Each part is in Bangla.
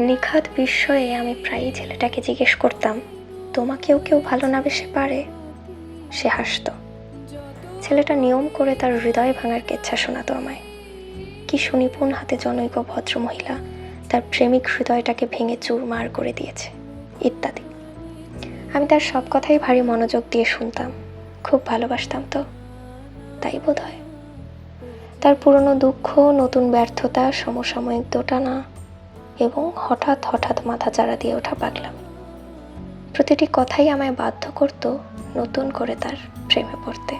নিখাদ বিস্ময়ে আমি প্রায়ই ছেলেটাকে জিজ্ঞেস করতাম, তোমাকেও কেউ ভালো না বেসে পারে? সে হাসত। ছেলেটা নিয়ম করে তার হৃদয় ভাঙার কেচ্ছা শোনাতো আমায়। কি সুনিপুণ হাতে জনৈক ভদ্রমহিলা তার প্রেমিক হৃদয়টাকে ভেঙে চুরমার করে দিয়েছে, ইত্যাদি। আমি তার সব কথাই ভারী মনোযোগ দিয়ে শুনতাম। খুব ভালোবাসতাম তো, তাই বোধ হয়। তার পুরনো দুঃখ, নতুন ব্যর্থতা, সমসাময়িক দোটানা এবং হঠাৎ হঠাৎ মাথা চাড়া দিয়ে ওঠা পাগলামি, প্রতিটি কথাই আমায় বাধ্য করত নতুন করে তার প্রেমে পড়তে।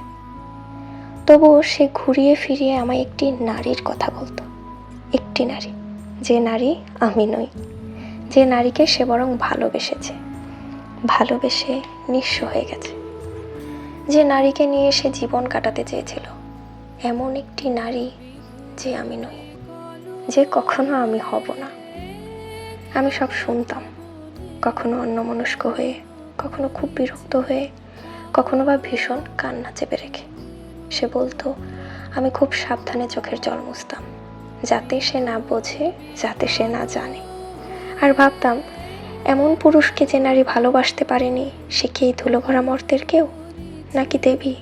তবুও সে ঘুরিয়ে ফিরিয়ে আমায় একটি নারীর কথা বলতো। একটি নারী, যে নারী আমি নই, যে নারীকে সে বরং ভালোবেসেছে, ভালোবেসে নিঃস্ব হয়ে গেছে, যে নারীকে নিয়ে সে জীবন কাটাতে চেয়েছিল। এমন একটি নারী যে আমি নই, যে কখনো আমি হব না। আমি সব শুনতাম, কখনো অন্যমনস্ক হয়ে, কখনো খুব বিরক্ত হয়ে, কখনো বা ভীষণ কান্না চেপে রেখে। সে বলতো আমি খুব সাবধানে চোখের জল মুছতাম, যাতে সে না বোঝে, যাতে সে না জানে। আর ভাবতাম, এমন পুরুষকে যে নারী ভালোবাসতে পারেনি, সে কি এই ধুলোভরা মর্তের কেউ, নাকি দেবী?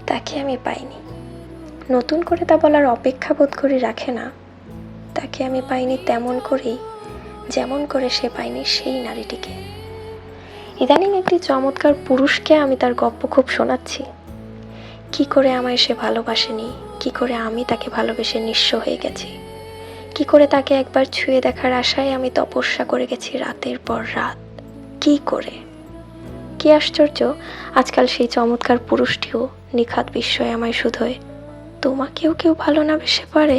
তাকে আমি পাইনি। নতুন করে তা বলার অপেক্ষা বোধ করি রাখে না। তাকে আমি পাইনি তেমন করেই, যেমন করে সে পায়নি সেই নারীটিকে। ইদানিং একটি চমৎকার পুরুষকে আমি তার গল্প খুব শোনাচ্ছি। কি করে আমায় সে ভালোবাসেনি, কি করে আমি তাকে ভালোবেসে নিঃস্ব হয়ে গেছি, কি করে তাকে একবার ছুঁয়ে দেখার আশায় আমি তপস্যা করে গেছি রাতের পর রাত। কি করে? কি আশ্চর্য, আজকাল সেই চমৎকার পুরুষটিও নিখাদ বিস্ময়ে আমায় শুধোয়, তোমাকেও কেউ ভালো না বেসে পারে?